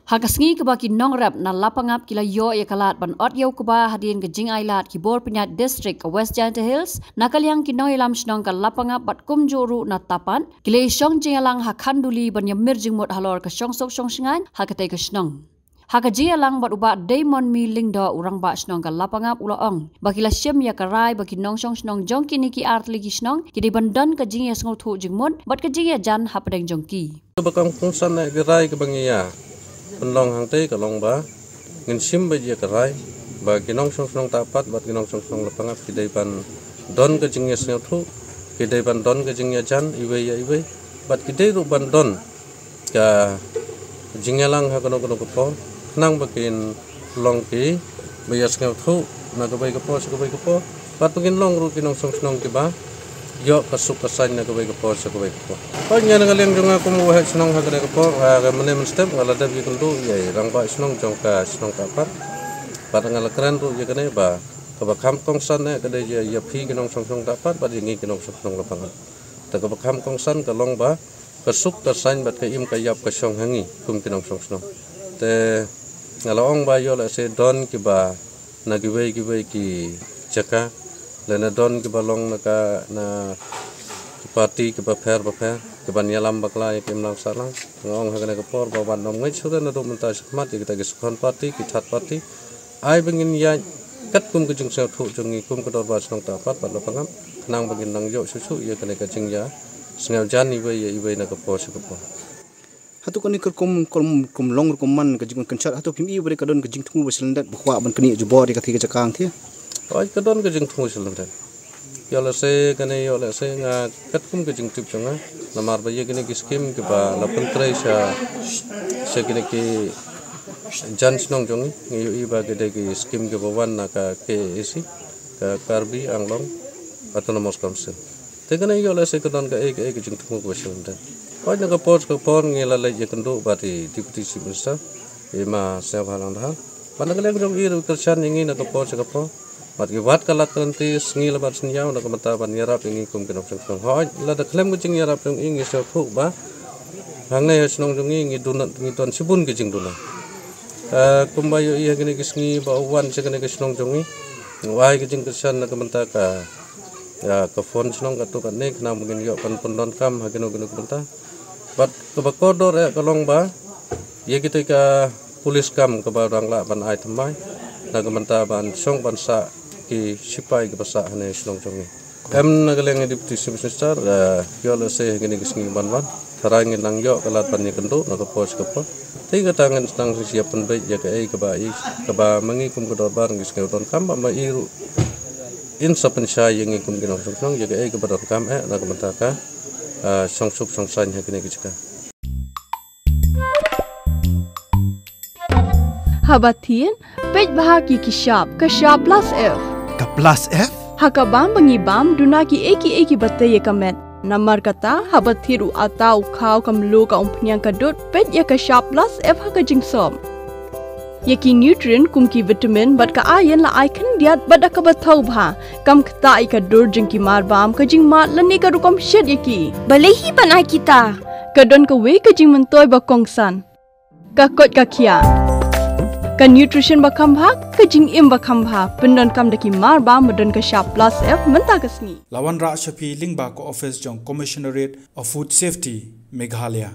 Hakasngi kebaki nongrap na lapangap kila yo ya kalat ban ot yau keba hadin ke jing ailat ki bor penyat district ke West Giant Hills nakaliang ki noi lam snong ka lapangap bat kumjuru na tapan kile shong jingalang hakanduli ban yamir jingmot halor ke shong sok shong singan hakate ke snong hakaji alang bat uba Damon mi lingdo urang ba snong ka lapangap uloong bakila syem ya karai baki nong shong snong jong kini ki artli ki snong ki bandan ka jing ya sngo thu jingmon bat ka jing ya jan hapadeng jongki bakang fungsan na gerai ke bangiya penlong hangte kalong ba ngin sim ba dia karai ba kinong song song tapat bat kinong song song lapangap kidai pan don ke jingnya snyo thu kidai pan don ke jingnya jan iwe ya iwe bat kidai ru ban don ka jingnya lang ha kono kono ko nang bakin long ki ba ya snyo thu na ko bai ko bat bakin long ru kinong song song ke ba yo kasuk kasan na ko bai ko panya na galeng jonga ko mo het snong ha kada ko ga mane step ngala da bi kundu ye rang ba snong jong ka snong tapat bat ngala kran ru ye kane ba ka ba kham kong san ne kada ye ya phi kinong song song tapat ba ngi kinong song song lapangan ta ka ba kham kong san ka long ba kasuk kasan bat ka im ka yap ka song hangi kum kinong song song te ngala ong ba yo la se don ki ba na ki we ki chaka lena don ke balong na parti ke paper ke banyalam bakla ke mlang salang ngong hagana ke por bawan nom ngai chura na do menta smat kita ke sukhon parti ki that parti ai bengin ya kat kum ke jung sa thu jungi kum ke dor ba snong ta pat lo pangam nang bengin nang yo su ye kene ke jing ya sngal jan iwe na ke por se ke por hatu kani kum long kum man ke jing kan chat hatu kim i bere ka don ke jing thu beselendat bkhwa ban kani ju bor ke thi ke chakang thi oi ka don ke jing thu selendat yo la se nga kat kum ke jing tip changa namar ba ye kene ki skim ke ba la pentrai sa se kene ki jan snong jong yo i ba ke de ki skim ke bawan na ka ke isi ka karbi anglong autonomous council te kene yo la se ka don ka ek jing thu ko selendat oi na ka por ngela la ye kendo ba ti deputy chief minister e ma se bhalang ha panagale jong i ru kersan ngi na ka por se ka por mat ki wat kalat kanti sngi labat senyaw na kamata ban yarap ingi kum kinok song hoi la da klem ku jing yarap jong ingi se thu ba hangne snong jong ingi dunat ngi ton sibun ki jing duna kum ba yo i hagene ki sngi ba wan se kene ki snong jong i wai ki jing kersan na kamata ka ya ka phone snong ka to ka ne khna mungin yo kan pondon kam hageno kamata bat ka ba kodor ka long ba ye ki ka pulis kam ka ba rang la ban ai thamai na kamata ban song ban sa ki sipai ke basa hane snong jongi em nagaleng deputy chief minister yo le se ngini kisngi ban tharang nang yo kalat pan ni kendo na ko pos ko ti ka tangan stang siap pen bai ya ke ba mangi kum ko dor bar ngis ke don kam ba iru in sapen sha yengi kum kinong song ya ke ba dor kam na kamata ka song suk song san ha kini kichka Habatin pej bahagi kishap kashap plus F ka plus F hakabam bangibam duna ki eki batte ye kamet namar kata habathiru atau khaw kamlu ka umpnyang kadut pej ye kashap plus F hakajing som yeki nutrient kumki vitamin bat ka ayen la icon diat bada ka bathau bha kam khta ka dur jing ki mar bam ka jing ma lani ka rukom shed yeki balehi banai kita kadon ka we ka jing mentoy ba kongsan ka kot ka khia ka nutrition bakam bha ka jing im bakam bha pendon kam daki mar ba modon ka sharp plus F menta kasni lawan ra shapi lingba ko office jong commissionerate of food safety Meghalaya